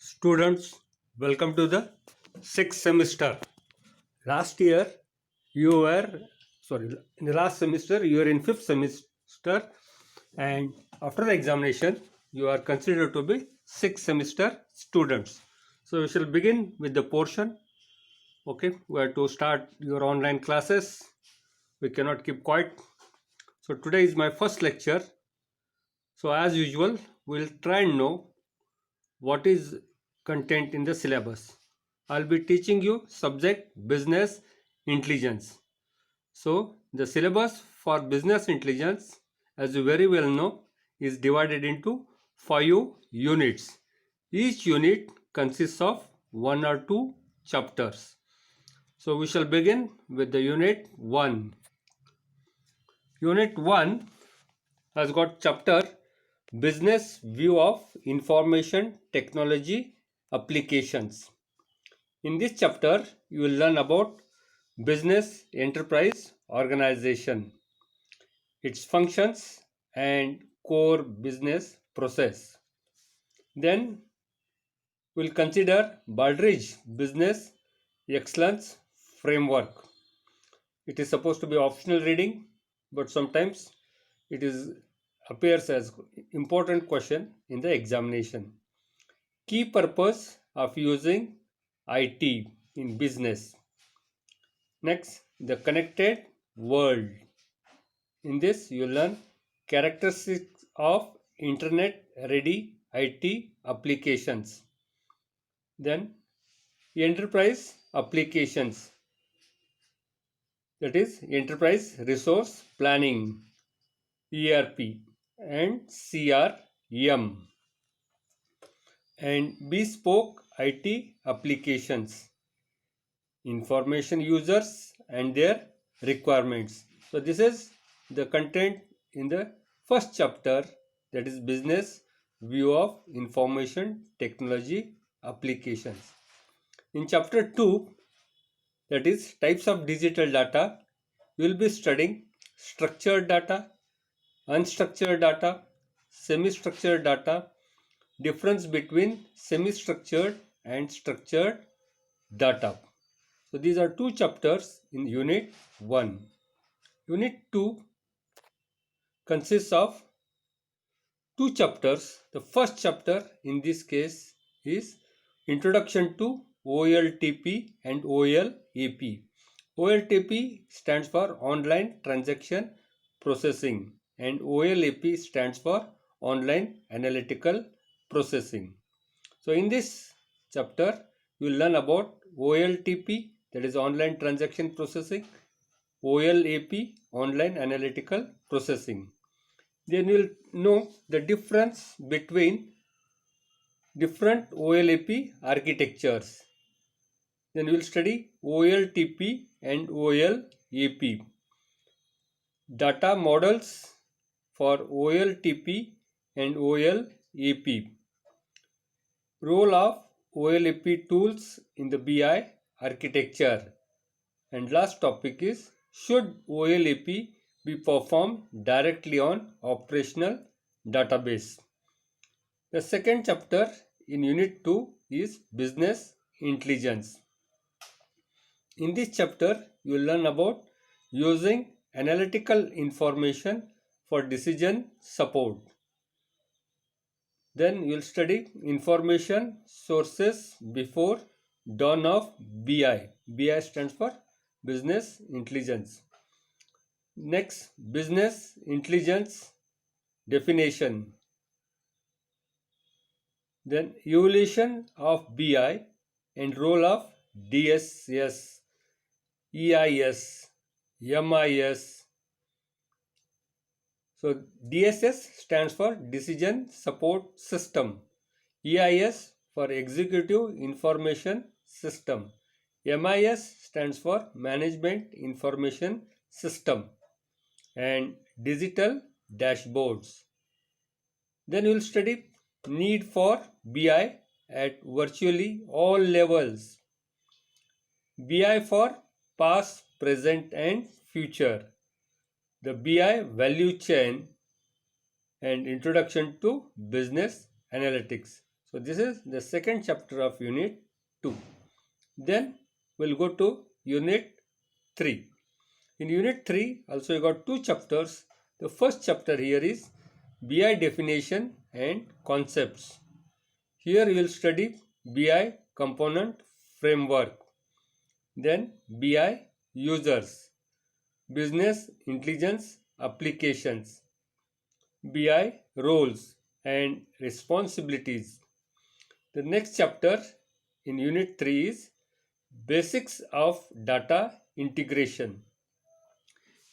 Students, welcome to the sixth semester. Last year, you were in the last semester, you were in fifth semester, and after the examination, you are considered to be sixth semester students. So, we shall begin with the portion. Okay, we have to start your online classes. We cannot keep quiet. So, today is my first lecture. So, as usual, we'll try and know what is content in the syllabus. I'll be teaching you subject business intelligence. So the syllabus for business intelligence, as you very well know, is divided into 5 units. Each unit consists of 1 or 2 chapters. So we shall begin with the unit 1. Unit 1 has got chapter Business View of Information Technology Applications. In this chapter, you will learn about business enterprise organization, its functions and core business process. Then we'll consider Baldrige Business Excellence Framework. It is supposed to be optional reading, but sometimes it appears as important question in the examination. Key purpose of using IT in business. Next, the connected world. In this, you learn characteristics of internet ready IT applications. Then, enterprise applications, that is, enterprise resource planning, ERP, and CRM, and bespoke IT applications, information users and their requirements. So this is the content in the first chapter, that is business view of information technology applications. In chapter 2, that is types of digital data, we will be studying structured data, unstructured data, semi-structured data, difference between semi-structured and structured data. So these are 2 chapters in unit 1. Unit 2 consists of 2 chapters. The first chapter in this case is Introduction to OLTP and OLAP. OLTP stands for Online Transaction Processing and OLAP stands for Online Analytical Processing. So in this chapter, you will learn about OLTP, that is Online Transaction Processing, OLAP, Online Analytical Processing. Then you will know the difference between different OLAP architectures. Then we will study OLTP and OLAP. Data models for OLTP and OLAP. Role of OLAP tools in the BI architecture. And last topic is, should OLAP be performed directly on operational database? The second chapter in unit 2 is business intelligence. In this chapter, you will learn about using analytical information for decision support. Then you will study information sources before dawn of BI. BI stands for business intelligence. Next, business intelligence definition. Then evolution of BI and role of DSS, EIS, MIS. So DSS stands for Decision Support System, EIS for Executive Information System, MIS stands for Management Information System, and digital dashboards. Then we will study need for BI at virtually all levels. BI for past, present and future. The BI value chain and introduction to business analytics. So this is the second chapter of Unit 2. Then we'll go to Unit 3. In Unit 3 also you got two chapters. The first chapter here is BI definition and concepts. Here you will study BI component framework. Then BI users, business intelligence applications, BI roles and responsibilities. The next chapter in Unit 3 is Basics of Data Integration.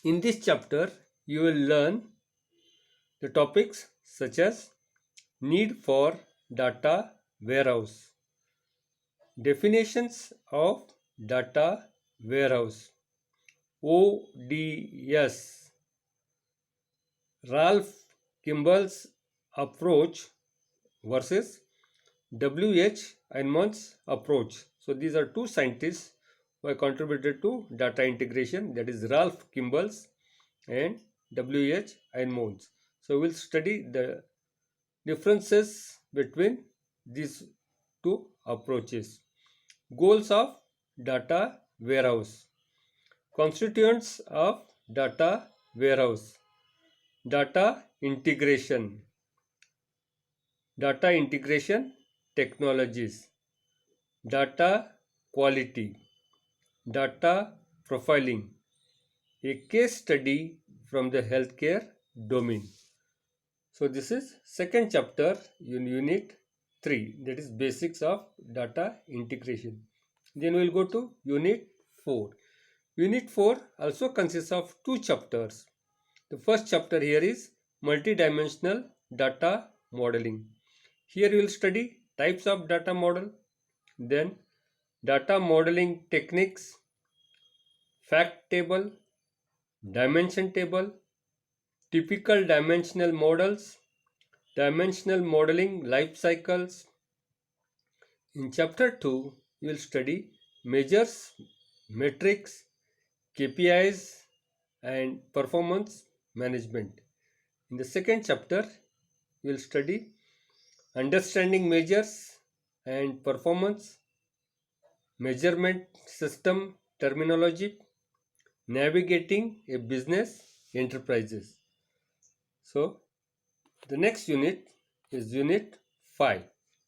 In this chapter, you will learn the topics such as need for data warehouse, definitions of data warehouse, ODS, Ralph Kimball's approach versus W.H. Einmann's approach. So these are two scientists who have contributed to data integration, that is Ralph Kimball's and W.H. Einmann's. So we'll study the differences between these two approaches. Goals of data warehouse, constituents of data warehouse, data integration technologies, data quality, data profiling, a case study from the healthcare domain. So this is second chapter in Unit 3, that is basics of data integration. Then we will go to Unit 4. Unit 4 also consists of two chapters. The first chapter here is multidimensional data modeling. Here you will study types of data model, then data modeling techniques, fact table, dimension table, typical dimensional models, dimensional modeling life cycles. In chapter 2, you will study measures, metrics, KPIs and performance management. In the second chapter, you will study understanding measures and performance, measurement system terminology, navigating a business enterprises. So the next unit is Unit 5.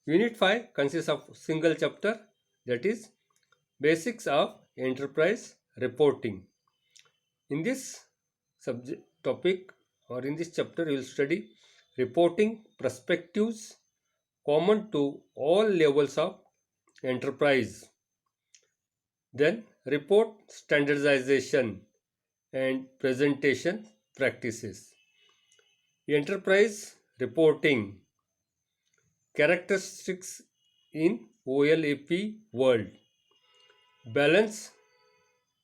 Unit 5 consists of single chapter, that is basics of enterprise reporting. In this subject topic or in this chapter you will study reporting perspectives common to all levels of enterprise. Then report standardization and presentation practices. Enterprise reporting characteristics in OLAP world. Balance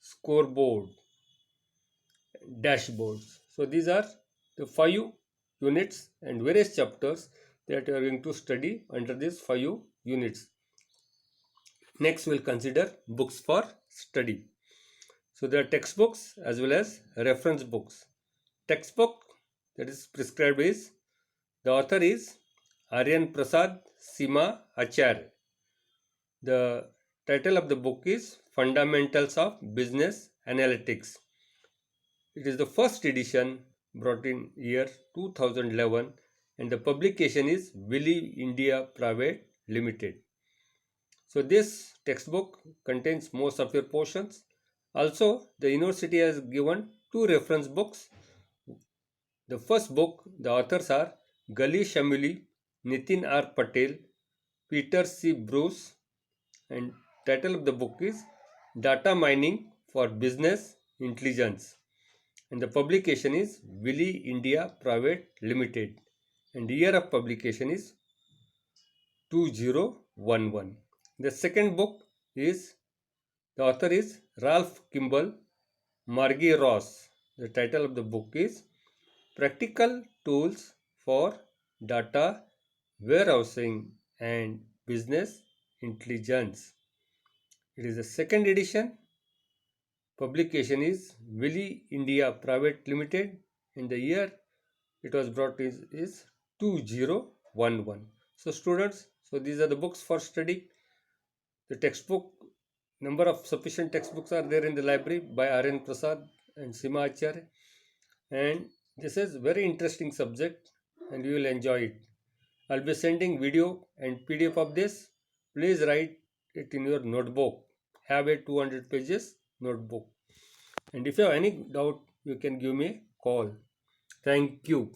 scoreboard, dashboards. So these are the 5 units and various chapters that you are going to study under these 5 units. Next we'll consider books for study. So there are textbooks as well as reference books. Textbook that is prescribed is, the author is Aryan Prasad Sima Acharya. The title of the book is Fundamentals of Business Analytics. It is the first edition brought in year 2011 and the publication is Willy India Private Limited. So this textbook contains most of your portions. Also, the university has given 2 reference books. The first book, the authors are Gali Shamuli, Nitin R. Patel, Peter C. Bruce, and title of the book is Data Mining for Business Intelligence. And the publication is Willy India Private Limited. And the year of publication is 2011. The second book is, the author is Ralph Kimball, Margie Ross. The title of the book is Practical Tools for Data Warehousing and Business Intelligence. It is the second edition. Publication is Willy India Private Limited and the year it was brought is 2011. So students, So these are the books for study. The textbook, number of sufficient textbooks are there in the library by R.N. Prasad and Sima Acharya. And this is very interesting subject and you will enjoy it. I'll be sending video and PDF of this. Please write it in your notebook. Have a 200 pages notebook. And if you have any doubt, you can give me a call. Thank you.